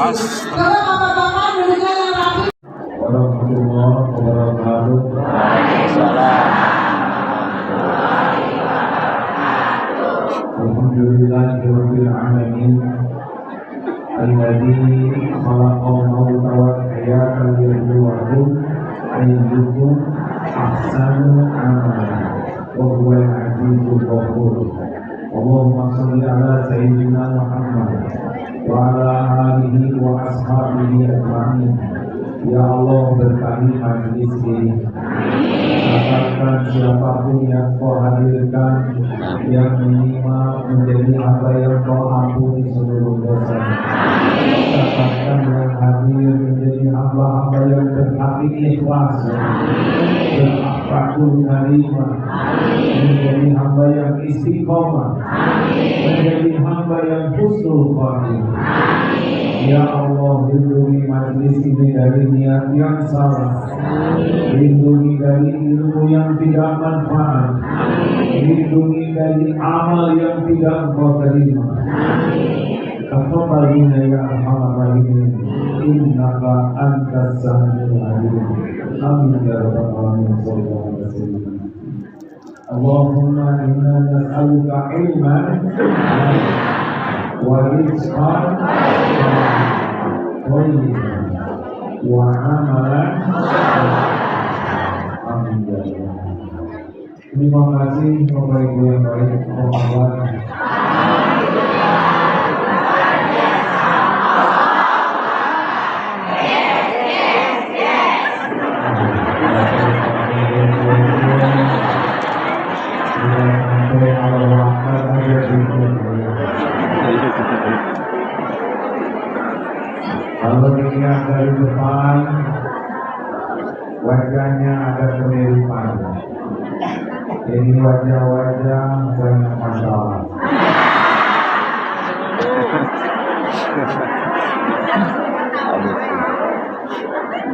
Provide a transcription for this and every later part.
Warahmatullahi wabarakatuh. Alhamdulillahirabbil alamin. Alladzi khalaqal mauta wal hayata liyabluwakum ayyukum ahsanu amala wa huwal azizul ghafur. Allahumma shalli ala sayyidina Muhammad wa ala alihi wa ashabihi ajma'in. Ya Allah, berkahi majlis ini. Katakan siapapun yang kau hadirkan, yang menyimak menjadi hamba yang kau ampuni seluruh dosa. Katakan yang hadir menjadi hamba-hamba yang berhati ikhlas, berakhlakul karimah, menjadi hamba yang istiqomah, menjadi hamba yang husnul khotimah. Ya Allah, lindungi majlis ini dari niat yang salah, lindungi dari ilmu yang tidak manfaat, lindungi dari amal yang tidak engkau terima. Taqabbalna ya arhamar rahimin, innaka antas samiul alim. Amin ya rabbal alamin. Sallallahu alaihi wasallam. Allahumma inna nas'aluka ilman wa rizqan thayyiban wa amalan. Amin ya rabbal. Terima kasih Bapak Ibu yang baik. Kalau dilihat dari depan, wajahnya ada kemiripan. Ini wajah-wajah banyak masalah.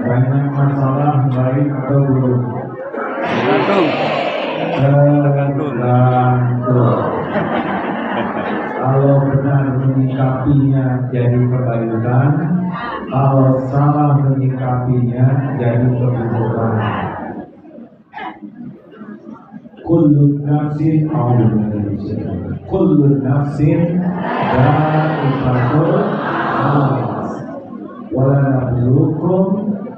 Banyak masalah baik atau buruk? Tergantung. Kalau benar menyikapinya jadi kebaikan, kalau salah menyikapinya jadi keburukan. Kullu nafsin dha'iqatul maut wa la nabluukum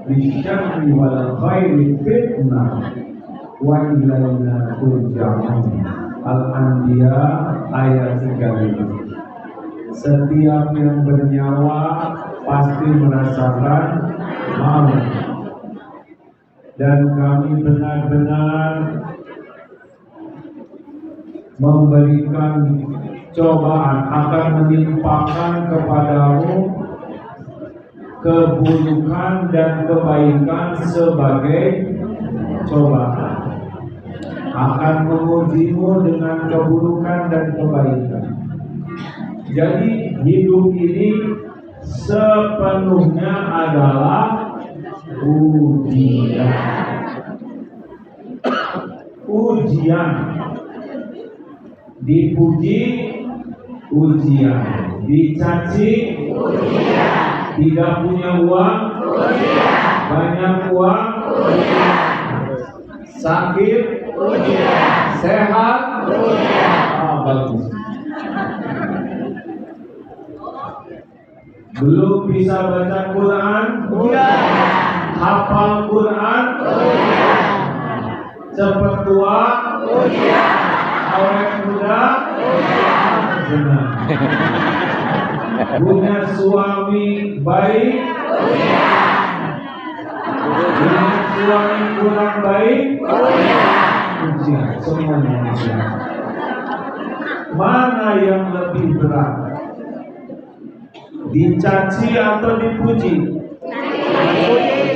bisyarri wal khairi fitnah wa ilaina turja'un. Al-Anbiya ayat 35. Setiap yang bernyawa pasti merasakan maut, dan kami benar-benar memberikan cobaan, akan menimpakan kepadamu keburukan dan kebaikan sebagai cobaan, akan mengujimu dengan keburukan dan kebaikan. Jadi hidup ini sepenuhnya adalah ujian. Ujian, dipuji ujian, dicaci ujian, tidak punya uang ujian, banyak uang ujian, sakit ujian, sehat ujian. Bagus. Belum bisa baca Quran ujian, hafal Quran ujian, cepat tua ujian, awet muda ujian, senang. Punya suami baik ujian, punya suami kurang baik ujian, semuanya ujian. Mana yang lebih berat, dicaci atau dipuji?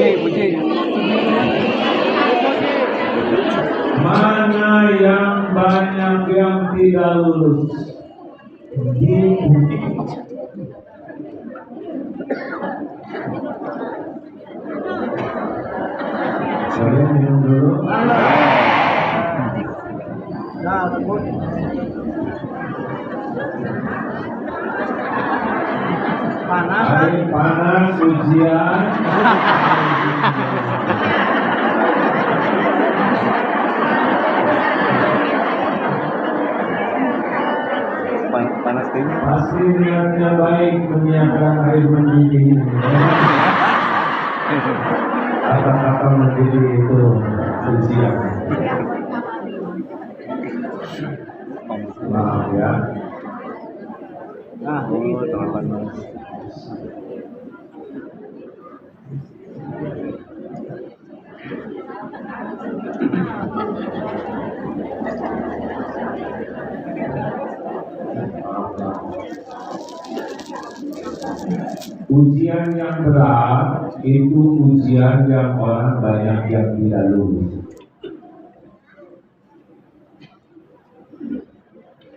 Puji. Mana yang banyak yang tidak lulus? Dipuji. Saya minum dulu. Nah, Hari panas ujian. Panas ini. Pasti niatnya baik menyiapkan air mendidih. Kata-kata mendidih itu ujian. Maaf ya. Nah, terlalu panas. Ujian yang berat itu ujian yang orang banyak yang tidak lulus.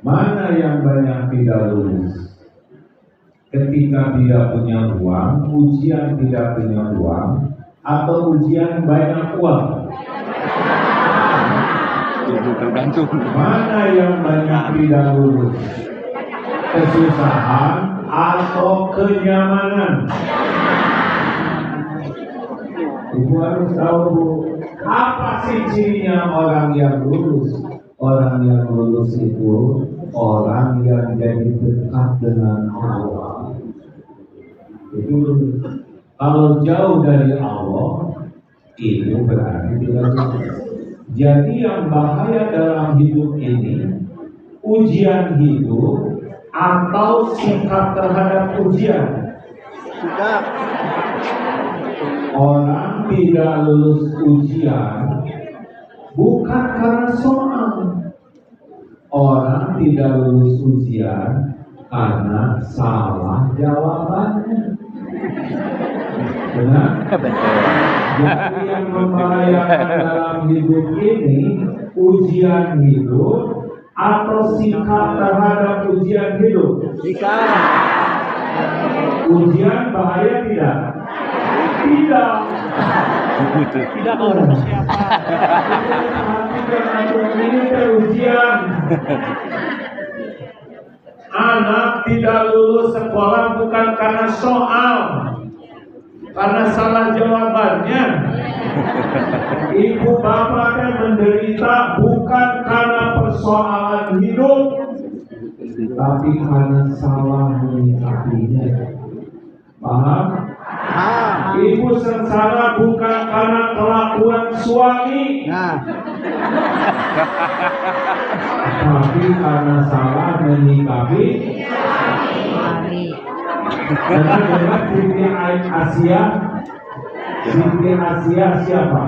Mana yang banyak tidak lulus? Ketika tidak punya uang, ujian tidak punya uang, atau ujian banyak uang? Tergantung. Mana yang banyak tidak lulus? Kesusahan atau kenyamanan? Ibu harus tahu apa sih cirinya orang yang lulus? Orang yang lulus itu orang yang jadi dekat dengan Allah. Itu kalau jauh dari Allah, itu berarti tidak lulus. Jadi yang bahaya dalam hidup ini, ujian hidup atau sikap terhadap ujian. Orang tidak lulus ujian bukan karena soal. Orang tidak lulus ujian karena salah jawabannya. Benar? Jadi yang membahayakan dalam hidup ini ujian hidup atau sikap terhadap ujian hidup? Ujian bahaya tidak? Tidak. Tidak orang siapa. Ini ujian. Anak tidak lulus sekolah bukan karena soal, karena salah jawabannya. Ibu bapak yang menderita bukan karena persoalan hidup, tapi karena salah menyikapinya. Paham? Ibu sengsara bukan karena kelakuan suami, tapi karena salah menyikapi. Karena dengan Siti Asia, Siti Asia siapa?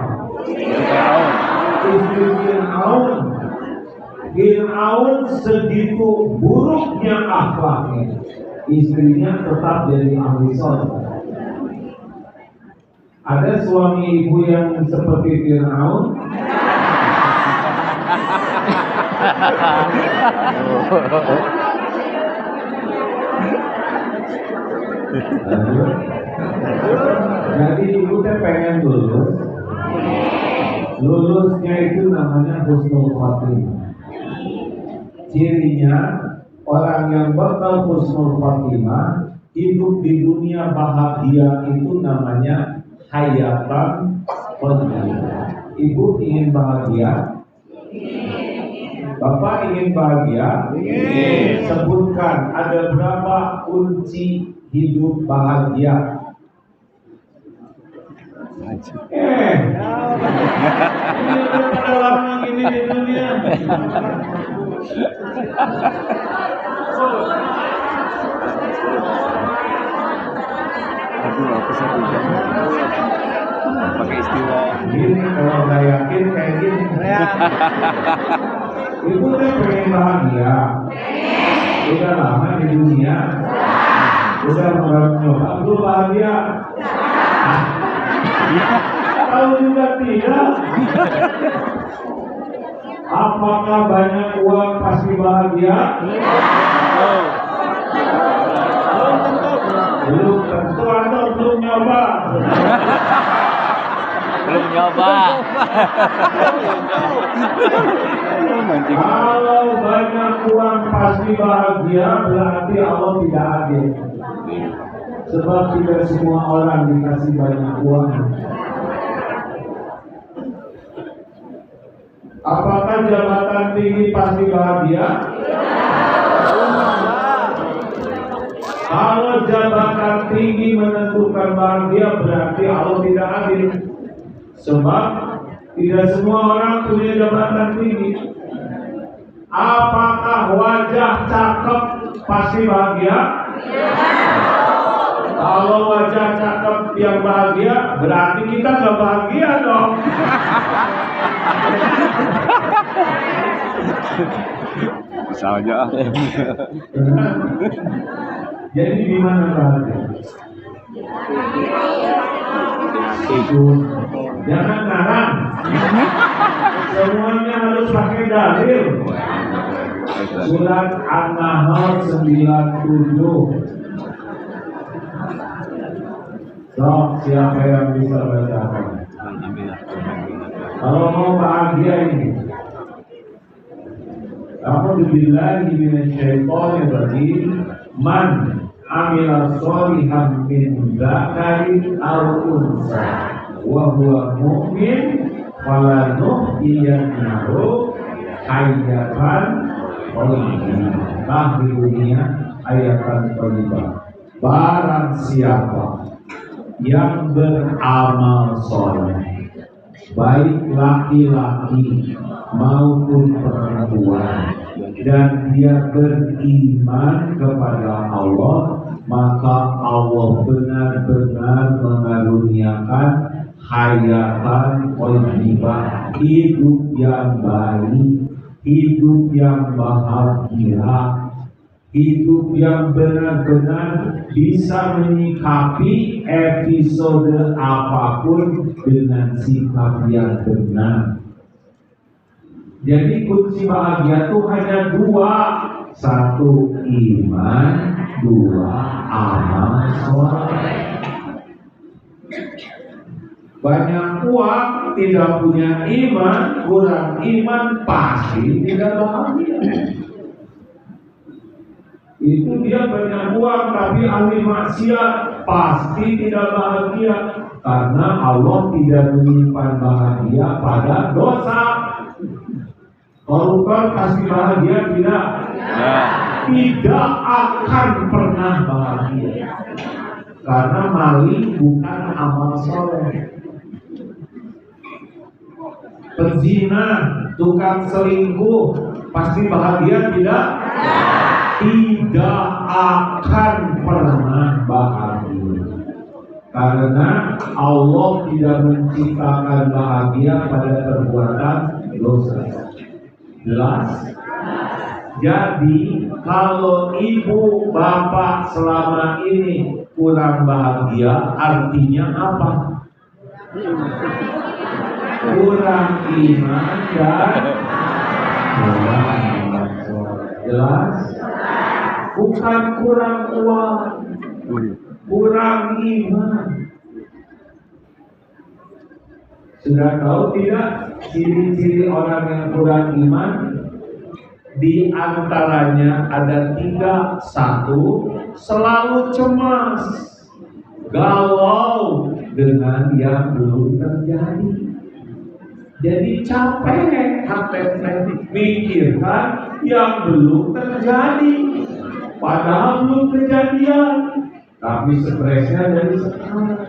Istri Fir'aun. Fir'aun segitu buruknya akhlaknya, istrinya tetap jadi ahli surga. Ada suami ibu yang seperti Fir'aun? Jadi ibu teh pengen lulus. Lulusnya itu namanya husnul khotimah. Cirinya orang yang bakal husnul khotimah hidup di dunia bahagia itu namanya hayatan thayyibah. Ibu ingin bahagia? Bapak ingin bahagia? Sebutkan ada berapa kunci hidup bahagia? Ini pada lama gini di dunia. Pakai istilah Gini kalau nggak yakin kayak gini. Ibu kan pengen bahagia. Udah lama di dunia. Udah nyoba belum bahagia. Kalau juga tidak, apakah banyak uang pasti bahagia? Belum tentu, atau belum nyoba. belum nyoba. Kalau banyak uang pasti bahagia, berarti Allah tidak adil. Sebab tidak semua orang dikasih banyak uang. Apakah jabatan tinggi pasti bahagia? Kalau jabatan tinggi menentukan bahagia, berarti Allah tidak adil. Sebab tidak semua orang punya jabatan tinggi. Apakah wajah cakep pasti bahagia? Kalau wajah cakep yang bahagia, berarti kita nggak bahagia dong. Misalnya. Jadi di mana bahagia? Itu jangan ngarang. Semuanya harus pakai dalil. Surat An-Nahl 97. So, siapa yang bisa bacakan? Kalau mau bahagia ini, A'udzubillahi minasyaitonir rajim. Man amila sholihan min dzakarin aw unsa wa huwa mu'min falanuhyiyannahu hayatan thayyibah. Di dunia ayatan thayyibah. Barang siapa yang beramal soleh, baik laki-laki maupun perempuan, dan dia beriman kepada Allah, maka Allah benar-benar mengaruniakan hayatan thayyibah, hidup yang baik, hidup yang bahagia, hidup yang benar-benar bisa menyikapi episode apapun dengan sikap yang benar. Jadi kunci bahagia itu hanya dua. Satu, iman. Dua, amal soleh. Banyak uang, tidak punya iman, kurang iman, pasti tidak bahagia. Itu dia banyak uang tapi ahli maksiat, pasti tidak bahagia. Karena Allah tidak menyimpan bahagia pada dosa. Koruptor pasti bahagia tidak? Tidak akan pernah bahagia. Karena maling bukan amal soleh. Pezina, tukang selingkuh, pasti bahagia tidak? Tidak akan pernah bahagia. Karena Allah tidak menciptakan bahagia pada perbuatan dosa. Jelas? Jadi kalau ibu bapak selama ini kurang bahagia, artinya apa? Kurang iman dan jelas? Bukan kurang uang, kurang iman. Sudah tahu tidak ciri-ciri orang yang kurang iman? Di antaranya ada 3. 1, selalu cemas, galau dengan yang belum terjadi. Jadi capek hati mikirkan yang belum terjadi, padahal belum kejadian, tapi stresnya dari sekarang.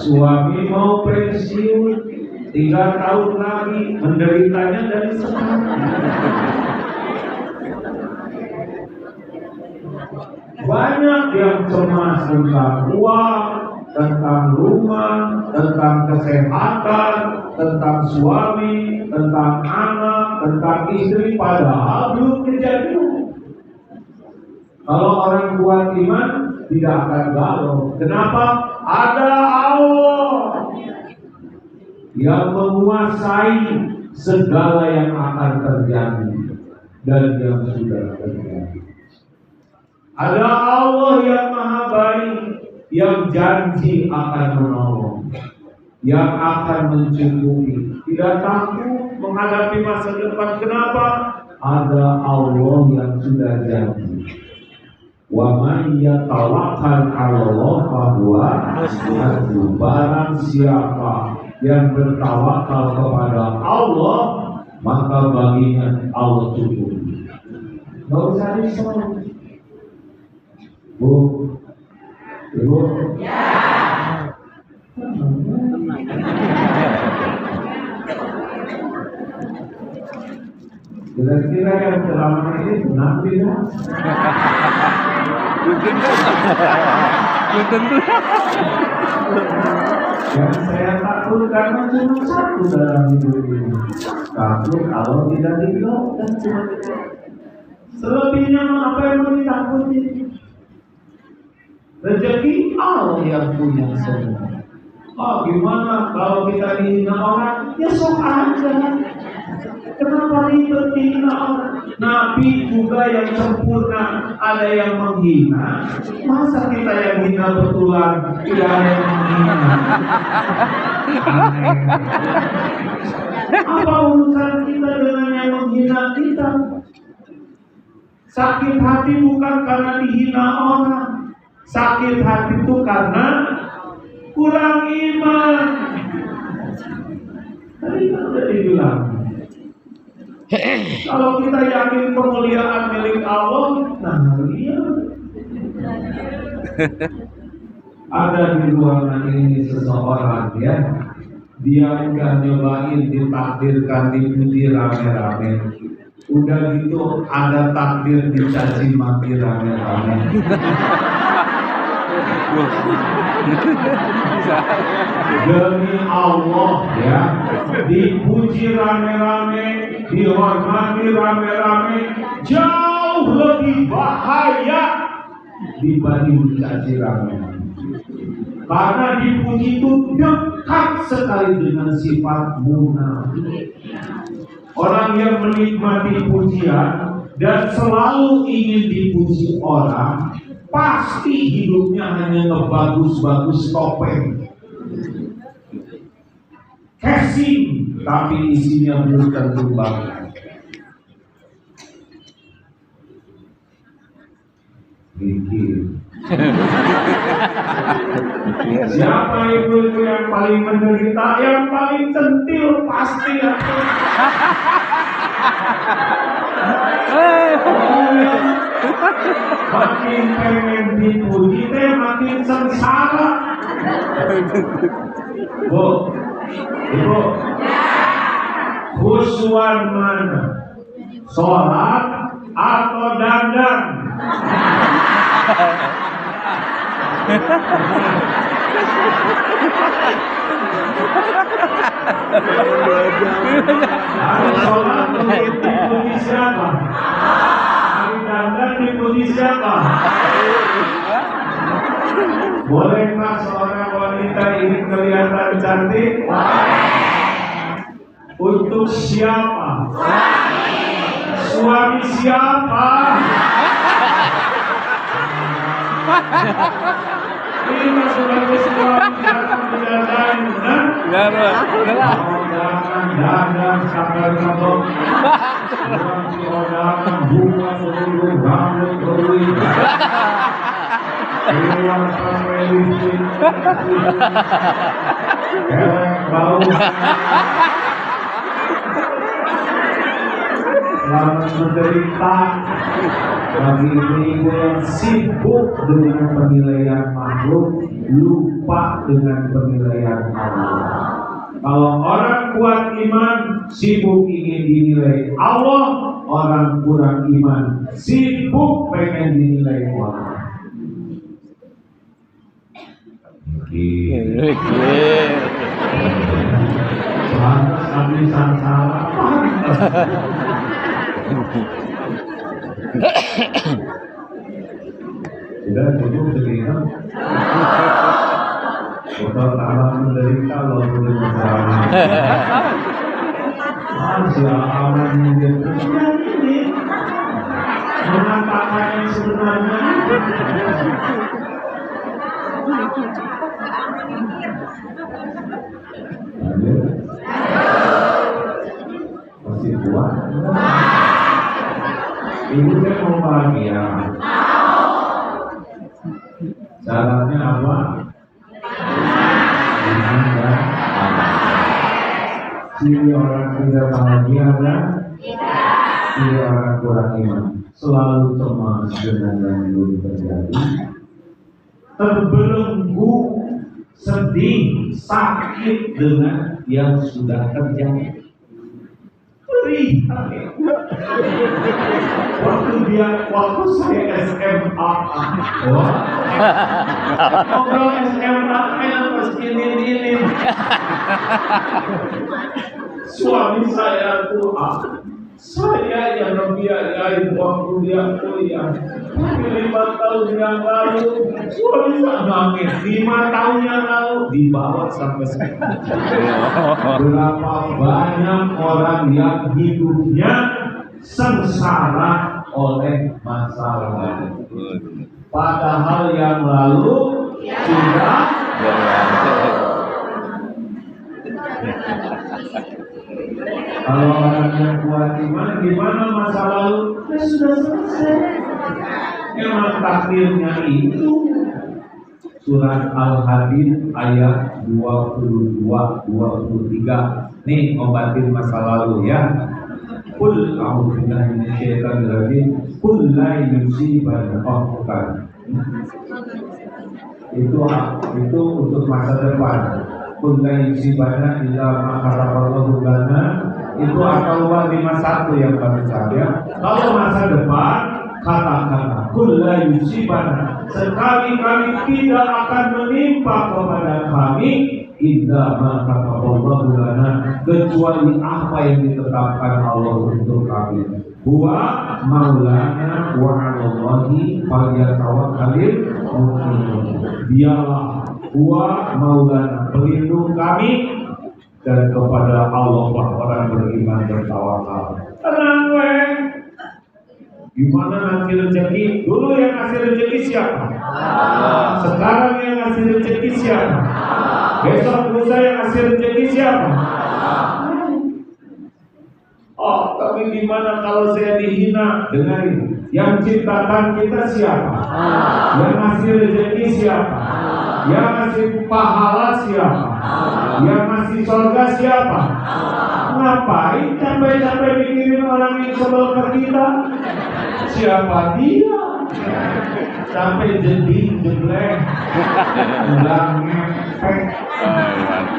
Suami mau pensiun 3 tahun lagi, menderitanya dari sekarang. Banyak yang cemas tentang uang, tentang rumah, tentang kesehatan, tentang suami, tentang anak, tentang istri, padahal belum kejadian. Kalau orang kuat iman tidak akan galau. Kenapa? Ada Allah yang menguasai segala yang akan terjadi dan yang sudah terjadi. Ada Allah yang maha baik, yang janji akan menolong, yang akan mencukupi, tidak takut menghadapi masa depan. Kenapa? Ada Allah yang sudah janji. Wa man yatawakkal 'alallah fahuwa hasbuh. Barang siapa yang bertawakal kepada Allah, maka baginya Allah cukup. Gak usah risau. Bu, Ibu. Ya. Kira-kira yang ceramah ini benar tidak? Belum tentu. Yang saya takut karena cuma satu dalam hidup ini. Takut kalau tidak didoakan cuma itu. Selebihnya apa yang mau ditakuti? Rezeki Allah yang punya semua. Oh, gimana kalau kita dihina orang? Ya sok aja. Kenapa ribet dihina orang? Nabi juga yang sempurna, ada yang menghina. Masa kita yang hina betulan, tidak ada yang menghina? Aneh. Apa urusan kita dengan yang menghina kita? Sakit hati bukan karena dihina orang. Sakit hati itu karena kurang iman. Tadi kan udah dibilang, kalau kita yakin kemuliaan milik Allah, nah iya. Ada di ruangan ini seseorang ya, dia enggak nyobain ditakdirkan dipuji rame-rame. Udah gitu ada takdir dicaci maki rame-rame. Demi Allah ya, dipuji rame-rame, dihormati rame-rame, jauh lebih bahaya dibanding dicaci rame-rame. Karena dipuji itu dekat sekali dengan sifat munafik. Orang yang menikmati pujian dan selalu ingin dipuji orang, pasti hidupnya hanya ngebagus-bagus topeng, casing, tapi isinya belum tentu bagus. Mikir. Siapa ibu yang paling menderita, yang paling centil pasti aku. Makin pengen dipuji teh makin sengsara. Bu, Ibu, khusyuan mana? Sholat atau dandan? Hari sholat dipuji siapa? Hari dandan dipuji siapa? Bolehkah seorang wanita ini kelihatan cantik? Untuk siapa? Suami siapa? Ini sebagai suami datang bidadari, benar? Jangan dandan sampai ketok. Jangan bunga seluruh rambut berwih. Keluar sampai licin, kerek bau. Selamat menderita bagi ibu-ibu yang sibuk dengan penilaian makhluk, lupa dengan penilaian Allah. Kalau orang kuat iman, sibuk ingin dinilai Allah. Orang kurang iman, sibuk pengen dinilai Allah. Pantas habisan salah. Sudah cukup sekian. Udah tambah menderita loh belum masalah. Masya Allah ini mengatakan yang sebenarnya. Masih kuat? Ibu kan mau bahagia. Syaratnya apa? Iman dan ciri orang tidak bahagia dan ciri orang kurang iman. Selalu cemas dengan yang belum terjadi, terbelenggu, sedih, sakit dengan yang sudah terjadi. Waktu saya SMA, ngobrol SMA pas ini. Suami saya tuh, saya yang membiayai waktu dia kuliah. 5 tahun yang lalu, suami saya nangis. 5 tahun yang lalu dibawa sampai sekarang. Berapa banyak orang yang hidupnya sengsara oleh masalah. Padahal yang lalu sudah. Kalau orang yang kuat iman, gimana masa lalu? Ya sudah selesai. Memang takdirnya itu. Surat Al-Hadid ayat 22-23. Nih obatin masa lalu ya. Qul a'udzu billahi minasyaitonir rajim. Qul la yusibana itu untuk masa depan. Qul la yusibana illa ma kataballahu lana. Itu Al-Tawbah 51 yang baca ya. Kalau masa depan kata-kata qul la yusibana, sekali-kali tidak akan menimpa kepada kami illa ma kataballahu lana, kecuali apa yang ditetapkan Allah untuk kami. Huwa maulana wa 'alallahi falyatawakkalul mu'minun. Dialah huwa maulana, pelindung kami, dan kepada Allah orang beriman bertawakal. Tenang weh. Gimana nanti rezeki? Dulu yang ngasih rezeki siapa? Allah. Sekarang yang ngasih rezeki siapa? Besok lusa yang ngasih rezeki siapa? Oh, tapi gimana kalau saya dihina? Dengarin, yang ciptakan kita siapa? Yang ngasih rezeki siapa? Yang ngasih pahala siapa? Yang ngasih surga siapa? Ngapain capek-capek mikirin orang yang sebel ke kita? Siapa dia? Sampai jadi jeblek, ulang ngepek.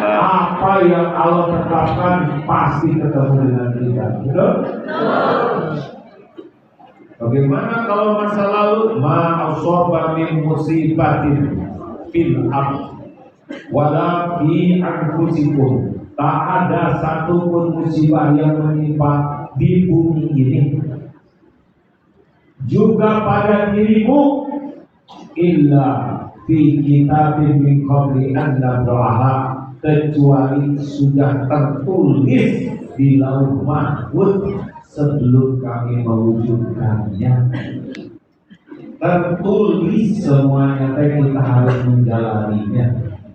Apa yang Allah tetapkan pasti ketemu dengan kita. Betul? Bagaimana kalau masa lalu ma'asaba min musibatin fil ardh wala fi anfusikum, tak ada satupun musibah yang menimpa di bumi ini juga pada dirimu illa fi kitabin min qabli an nabraha, kecuali sudah tertulis di lauh mahfuz sebelum kami mewujudkannya. Tertulis semuanya, kita harus menjalaninya.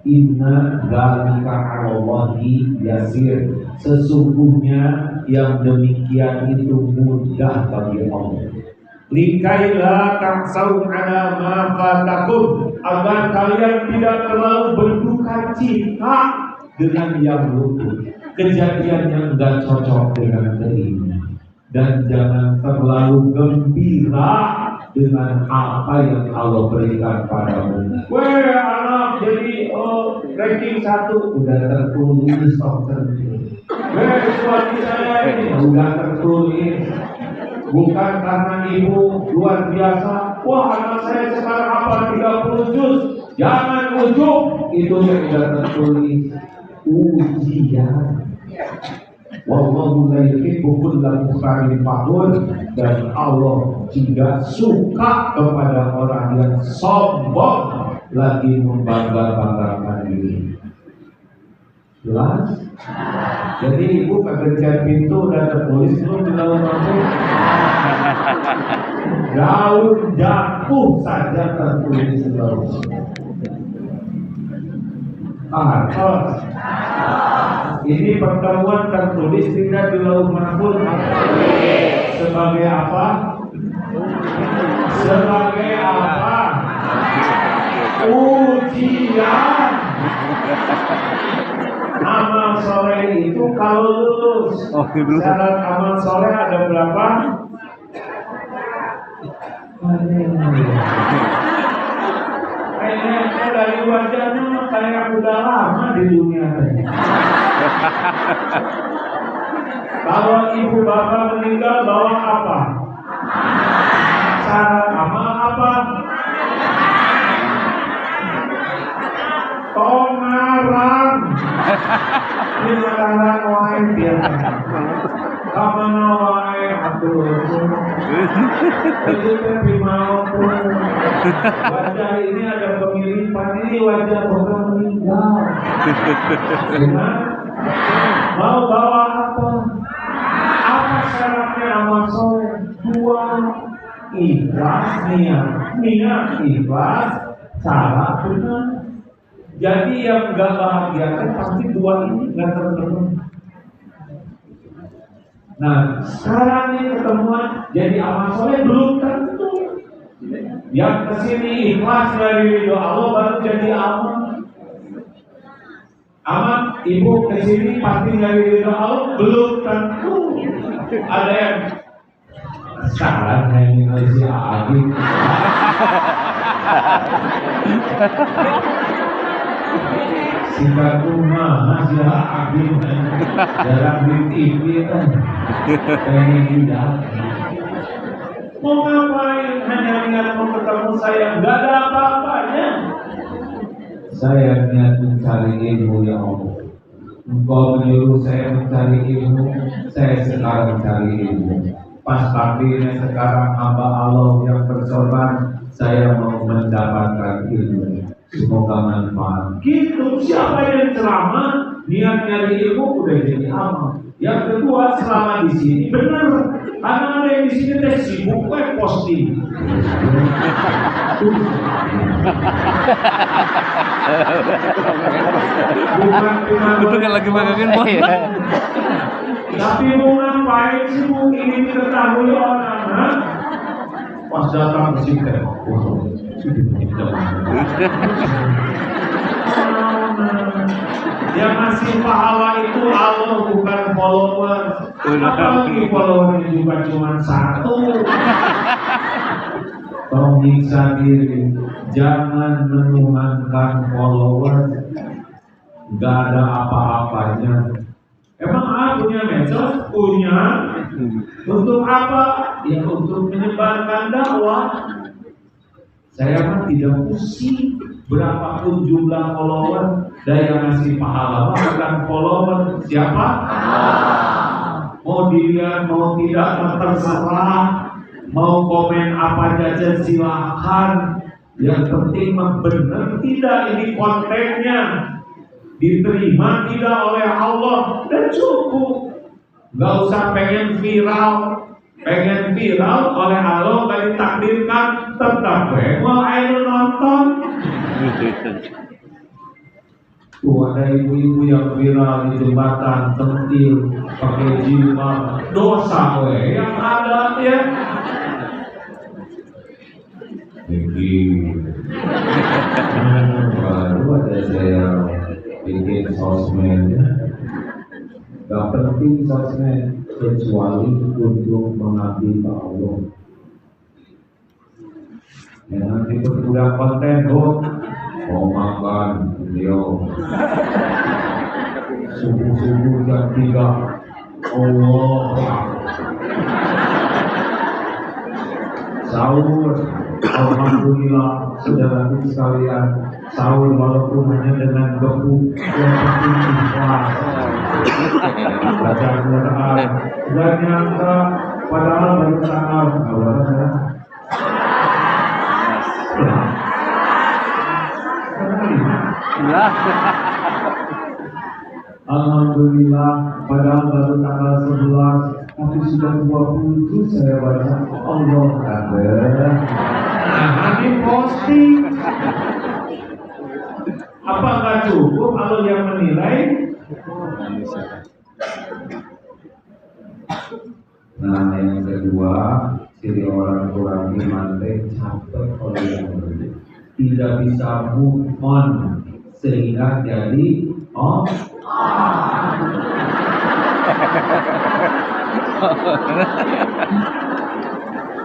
Inna dzalika 'alallahi yasir, sesungguhnya yang demikian itu mudah bagi Allah. Likaila taksau ala ma fatakum, agar kalian tidak terlalu berduka cita dengan yang luput, kejadian yang enggak cocok dengan dirinya, dan jangan terlalu gembira dengan apa yang Allah berikan padamu. Weh anak jadi ranking 1 udah tertulis Weh suami saya ini udah tertulis. Bukan karena ibu luar biasa, wah anak saya sekarang apa 30 juz, jangan ujub, itu yang sudah tertulis. Ujian. Wallahu la yuhibbu kulla mukhtalin fakhur, dan Allah tidak suka kepada orang yang sombong lagi membangga-banggakan diri. Jelas? Jadi ibu kegencet pintu dan tertulis belum di dalam mahfuz. Daun jatuh saja tertulis di dalam. Ini pertemuan tertulis tidak di lauh mahfuz. Sebagai apa? Sebagai apa? ujian. Amal soleh itu kalau lulus. Syarat amal soleh ada berapa? Kayaknya dari wajahnya kayak udah lama di dunia ini. Kalau ibu bapak meninggal bawa apa? Syarat amal apa? Tongaran. Ini sekarang wae dia. Kamana wae atuh. Itu tapi mau wajah ini ada kemiripan, ini wajah orang meninggal. Mau bawa apa? Apa syaratnya amal soleh? 2, ikhlas niat ikhlas, cara benar. Jadi yang nggak bahagia kan pasti 2 ini nggak terpenuhi. Nah, sekarang ini ketemuan jadi amal soleh belum tentu. Yang kesini ikhlas dari ridho Allah baru jadi amal. Amal ibu kesini pasti dari ridho Allah belum tentu. Ada yang syarat ini masih agih. Sehingga rumah masih agih. Jarang di TV kan. Pengen tidak. Mau ngapain? Hanya niat mau ketemu saya. Gak ada apa-apanya. Saya niat mencari ilmu ya Allah. Engkau menyuruh saya mencari ilmu, saya sekarang mencari ilmu. Pas takdirnya sekarang hamba Allah yang berkorban, saya mau mendapatkan ilmu. Semoga manfaat. Gitu, siapa yang ceramah, niat nyari ilmu udah jadi amal. Yang kedua, selama di sini benar, karena ada yang di sini teh sibuk posting. Itu kan lagi magakin bos. Tapi mau ngapain sih mau ingin diketahui orang? Pas datang ke sini, yang ngasih pahala itu Allah bukan follower. Apalagi followernya juga cuma 1. Tolong nyiksa diri, jangan menuhankan follower. Gak ada apa-apanya. Emang punya medsos? Punya. Untuk apa? Ya untuk menyebarkan dakwah. Saya mah tidak pusing berapapun jumlah follower. Daya ngasih pahala bukan follower. Siapa? Mau dilihat mau tidak terserah. Mau komen apa saja silakan. Yang penting mah benar tidak ini kontennya diterima tidak oleh Allah dan cukup. Gak usah pengen viral oleh Allah gak ditakdirkan tetap mau ayo nonton. Tuh ada ibu-ibu yang viral di jembatan tentil pakai jilbab, dosa yang ada ya. Baru ada saya bikin sosmed. Gak penting sosmed kecuali untuk mengabdi ke Allah. Jangan diperbudak konten mau makan beliau subuh-subuh jam 3 Allah sahur. Alhamdulillah saudara sekalian, sahur walaupun hanya dengan gebuk yang penting ikhlas. Baca Quran dan nyangka padahal baru tanggal Alhamdulillah padahal baru tanggal 11 tapi sudah 27 saya baca Allah Akbar. Nah, ini posting. Apa nggak cukup kalau yang menilai? Nah, yang kedua, ciri orang kurang iman capek oleh yang berbeda. tidak bisa move on sehingga jadi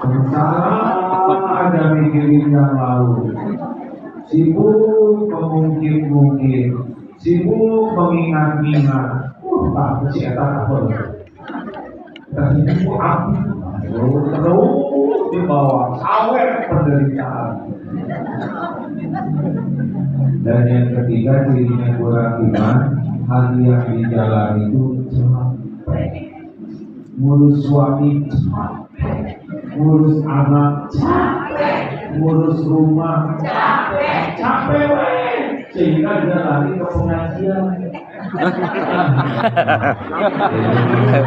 sementara ada mikirin yang lalu, sibuk mengungkit-ungkit, sibuk mengingat-ingat. Pak, si eta apa? Dan itu aku terus di bawah awet penderitaan. Dan yang ketiga cirinya kurang iman, hati yang di jalan itu capek, ngurus suami capek, ngurus anak capek, ngurus rumah capek weh, sehingga dia lari ke pengajian.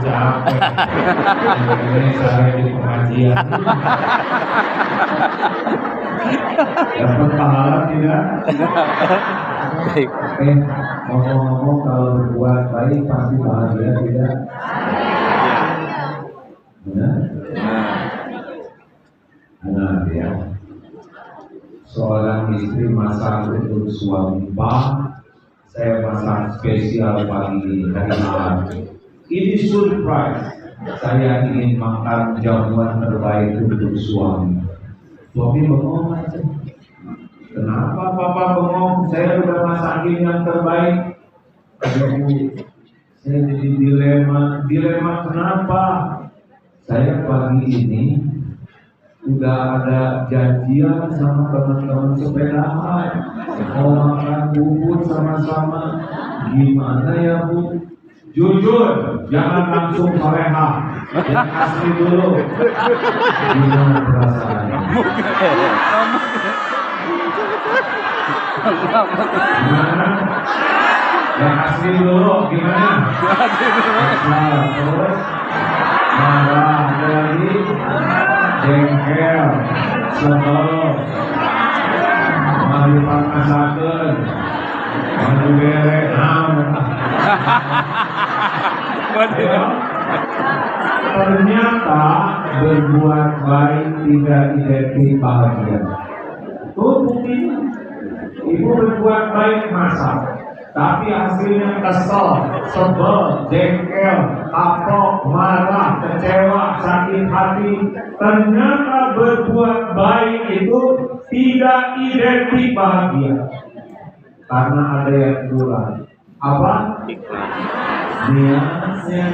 Capek, ini saya di pengajian. Dapat pahala tidak? Oke, ngomong-ngomong kalau berbuat baik pasti bahagia tidak? Benar? Benar ya. Seorang istri masak untuk suami, Pak, saya masak spesial pagi hari malam. Ini surprise. Saya ingin makan jamuan terbaik untuk suami. Suami bengong aja. Kenapa papa bengong? Saya udah masakin yang terbaik. Aduh, saya jadi dilema. Dilema kenapa? Saya pagi ini udah ada janjian sama teman-teman sepedaan. Mau makan bubur sama-sama. Gimana ya Bu? Jujur, jangan langsung soleha. Yang asli dulu. Gimana perasaannya? Gimana? Yang asli dulu gimana? Terus marah lagi, jengkel, sebel, malu pakasakeun, malu bere, ternyata berbuat baik tidak identik bahagia. Tuh buktinya, ibu berbuat baik masak, tapi hasilnya kesel, sebel, jengkel, kapok, marah, kecewa, sakit hati. Ternyata berbuat baik itu tidak identik bahagia, karena ada yang kurang. Apa? Niatnya.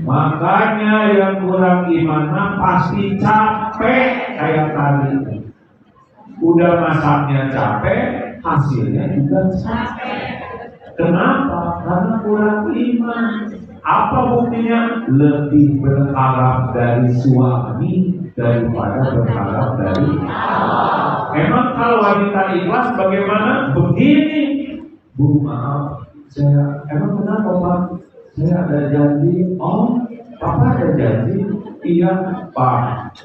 Makanya yang kurang imannya pasti capek kayak tadi. Udah masaknya capek, hasilnya juga capek. Kenapa? Karena kurang iman. Apa buktinya? Lebih berharap dari suami daripada berharap dari Allah. Emang kalau wanita ikhlas bagaimana? Begini, Bu, maaf, saya emang kenapa Pak? Saya ada janji. Oh, Papa ada janji? Iya, Pak.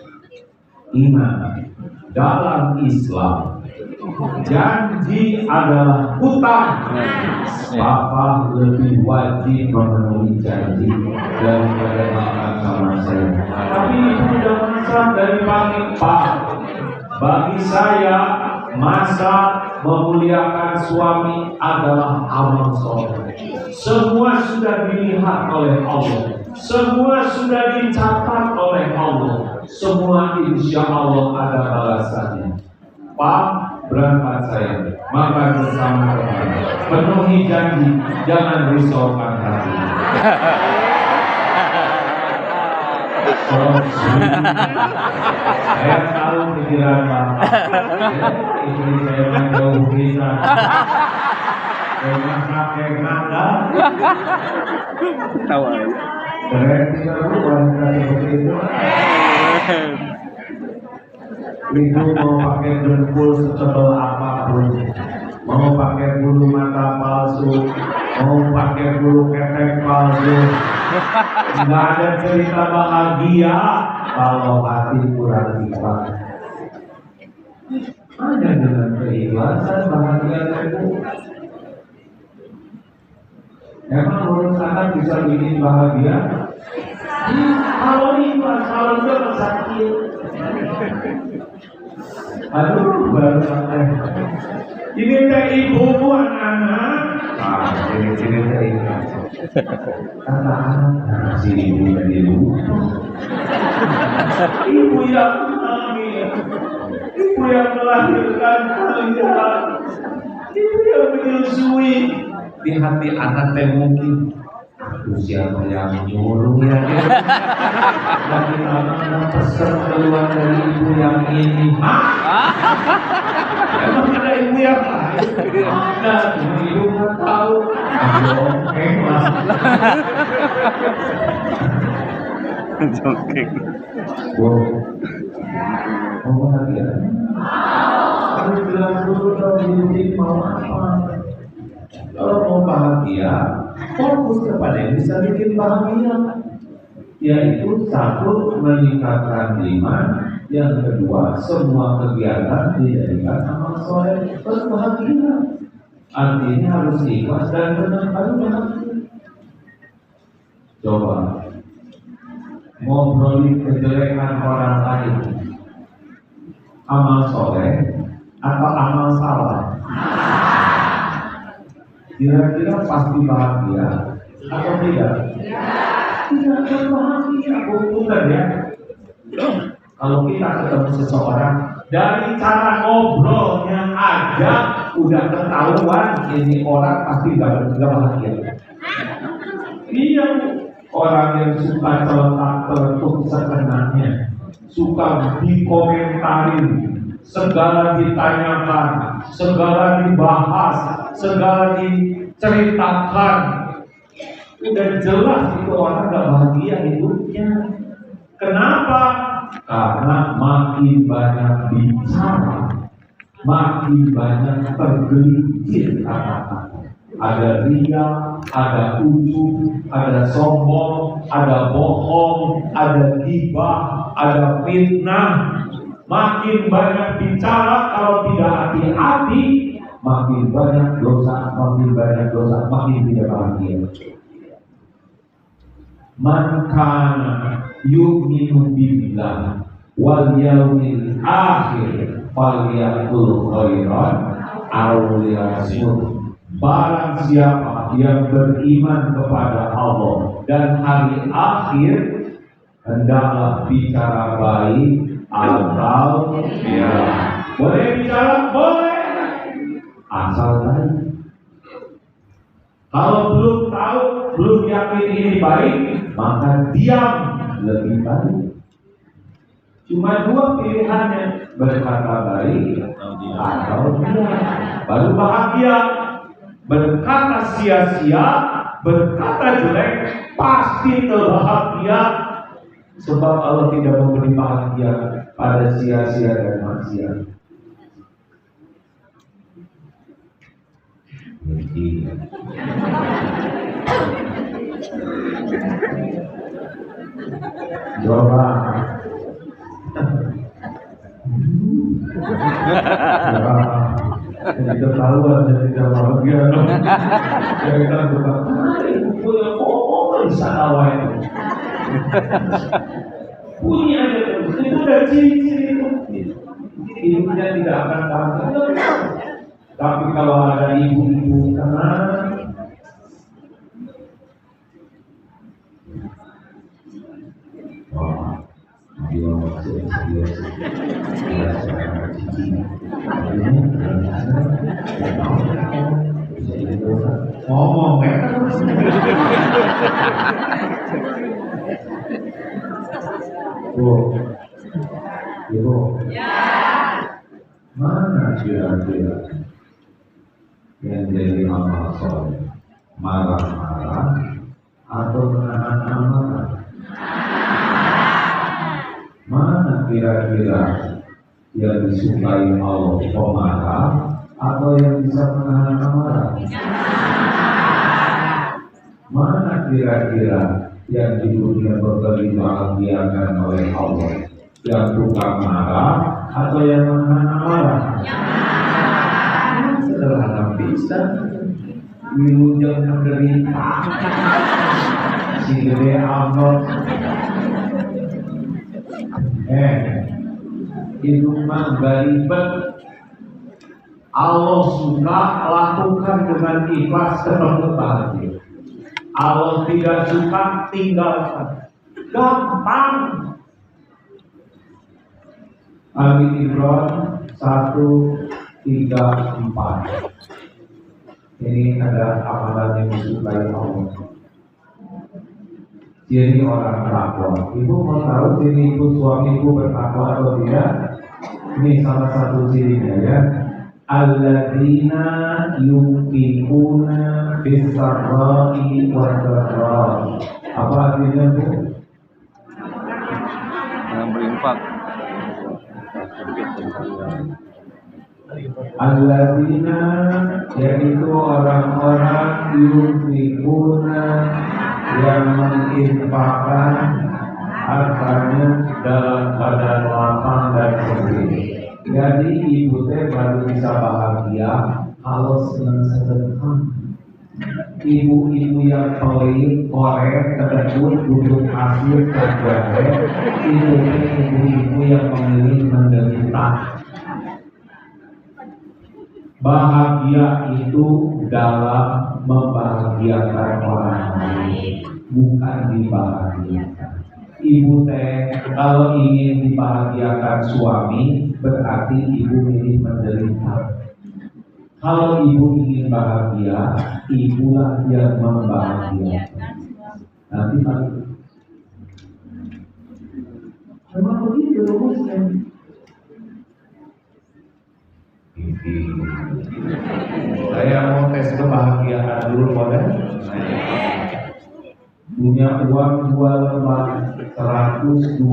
Ingat, dalam Islam janji adalah hutang. Papa lebih wajib memenuhi janji daripada makan sama saya. Tapi itu udah masak dari pagi, Pak. Bagi saya, masak memuliakan suami adalah amal soleh. Semua sudah dilihat oleh Allah, semua sudah dicatat oleh Allah, semua insya Allah ada balasannya. Pak, berangkat saya, makan bersama teman, penuhi janji, jangan risaukan hati. Saya tahu pikiran Bapak. Istri saya menjauh bisa. Dengan kakek nada. Tahu aja. Berarti kamu wanita seperti itu. Ibu mau pakai dengkul setebal apapun, mau pakai bulu mata palsu, mau pakai bulu ketek palsu, nggak ada cerita bahagia kalau hati kurang ikhlas. Hanya dengan keikhlasan bahagia itu. Emang menurut anak bisa bikin bahagia? Kalau ikhlas, kalau dia sakit. Aduh, baru sampai. Ini teh ibumu anak-anak. Sini teh ibu. Anak-anak, sini ibu dan ibu. Ibu yang hamil, ibu yang melahirkan kalian, ibu yang menyusui. Di hati anak teh mungkin, aduh siapa yang nyuruh ya dia? Lagi anak pesan keluar dari ibu yang ini. Emang ada ibu yang lain? Ada, cuma ibu nggak tahu. Jongkeng lah. Jongkeng. Mau bahagia? Harus bilang dulu dong, jadi mau apa? Kalau mau bahagia, fokus kepada yang bisa bikin bahagia. Yaitu satu, meningkatkan iman. Yang kedua, semua kegiatan dijadikan amal soleh berbahagia. Artinya harus ikhlas dan benar-benar bahagia. Coba ngobrolin kejelekan orang lain, amal soleh atau amal salah? Kira-kira pasti bahagia atau tidak? Tidak akan bahagia, bukan ya? Kalau kita ketemu seseorang, dari cara ngobrolnya aja udah ketahuan ini orang pasti gak bahagia. Iya, orang yang suka celetuk sekenanya, suka dikomentarin, segala ditanyakan, segala dibahas, segala diceritakan, udah jelas itu orang gak bahagia hidupnya. Kenapa? Karena makin banyak bicara, makin banyak tergelincir kata-kata. Ada ria, ada ujub, ada sombong, ada bohong, ada ghibah, ada fitnah. Makin banyak bicara, kalau tidak hati-hati, makin banyak dosa, makin tidak bahagia. Man kana yu'minu billah wal yawmil akhir falyaqul khairan aw liyasmut. Barang siapa yang beriman kepada Allah dan hari akhir, hendaklah bicara baik atau ya. Boleh bicara? Boleh, asal baik. Kalau belum tahu, belum yakin ini baik, maka diam lebih baik. Cuma dua pilihannya, berkata baik atau diam. Baru bahagia. Berkata sia-sia, berkata jelek, pasti terbahagia. Sebab Allah tidak memberi bahagia pada sia-sia dan maksiat. Coba jadi ketahuan jadi tidak bahagia. Jadi kita berkata, ibu yang ngomong bisa tawa itu. Punya aja terus, itu udah ciri-ciri itu. Hidupnya tidak akan bahagia. Tapi kalau ada ibu-ibu tenang, wah, dia masih ngomong ya. Bu, ibu, mana kira-kira yang jadi amal soleh, marah-marah atau menahan amarah? Mana kira-kira yang disukai Allah, pemarah atau yang bisa menahan amarah? Mana kira-kira yang di dunia dibahagiakan oleh Allah, yang tukang marah atau yang menahan amarah? Sederhana bisa, wilujeng menderita, si gede anggot. itu menggalibat. Allah suka, lakukan dengan ikhlas, ketemu bahagia. Allah tidak suka, tinggalkan. Gampang. Ali Imran 134. Ini ada amalan yang disukai Allah. Ciri orang takwa. Ibu mau tahu ciri ibu suamiku bertakwa atau tidak? Ini salah satu cirinya ya. Alladzina yunfiquna bis-sarra'i wad-dharra'i. Apa artinya Bu? Yang berinfak. Alladzina yaitu orang-orang yunfiquna yang menginfakkan hartanya dalam keadaan lapang dan sempit. Jadi ibu teh baru bisa bahagia kalau senang sedekah. Ibu-ibu yang pelit, korek, kedekut, butuh hasil, terjaga, itu ibu-ibu yang memilih menderita. Bahagia itu dalam membahagiakan orang lain, bukan dibahagiakan. Ibu teh kalau ingin dibahagiakan suami, berarti ibu milih menderita. Kalau ibu ingin bahagia, ibulah yang membahagiakan. Nanti balik. Memang begitu rumusnya. Saya mau tes kebahagiaan dulu, boleh? Punya uang 2 lembar 120.000.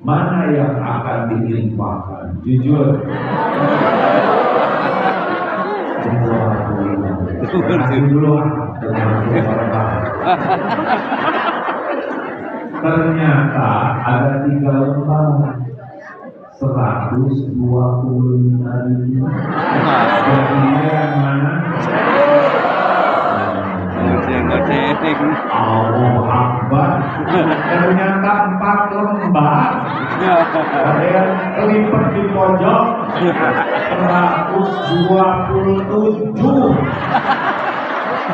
Mana yang akan diinfakkan? Jujur. 20.000 dulu. Ternyata ada 3 lembar 125.000. Jadinya yang mana? Allah Akbar. Ternyata 4 lembar. Ada yang kelipet di pojok 127.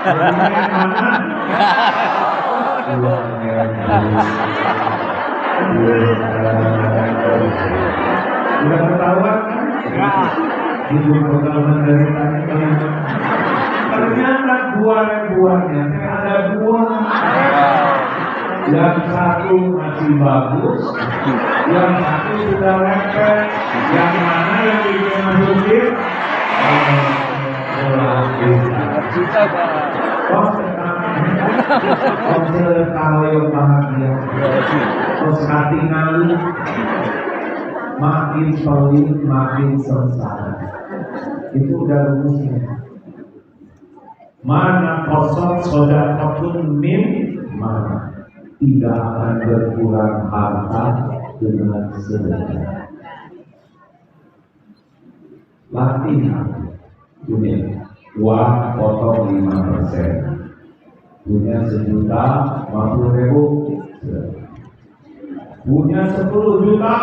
Jadinya yang mana? Sudah ketahuan kan? Ibu pengalaman dari tadi. Ternyata 2 ribuannya ada 2. Yang satu masih bagus, yang satu sudah lepek. Yang mana yang dimasukin? Kalau yang bahagia, terus hati ngalu, makin pelit, makin sengsara. Itu udah rumusnya. Mana kosong sodakotun min mana tidak akan berkurang harta dengan sedekah. Latihan punya uang potong 5%. Punya 1.050.000, punya 10 juta,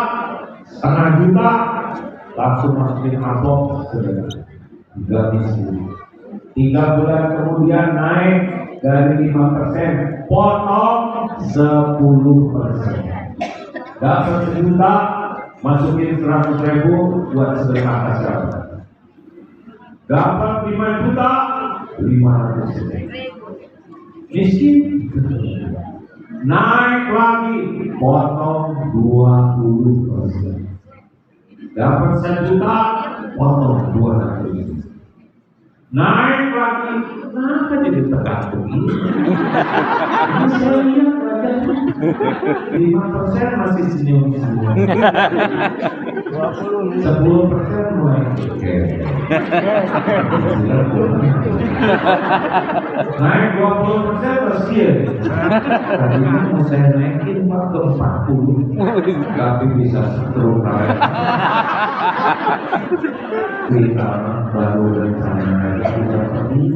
setengah juta, langsung masukin amplop sedekah. 3 bulan kemudian naik dari 5%, potong 10%. Dapat 1 juta, masukin 100.000 buat sedekah masyarakat. Dapat 5 juta, 500.000. Miskin naik lagi, potong 20%. Dapat 1 juta, potong 200.000. Naik lagi, kenapa jadi tergantung ini? Saya lihat wajah 5% masih senyum-senyum. 10% mulai naik 20% kasihan. Tadinya mau saya naikin Pak ke 40, tapi bisa setruk. Kita baru rencana kita pergi.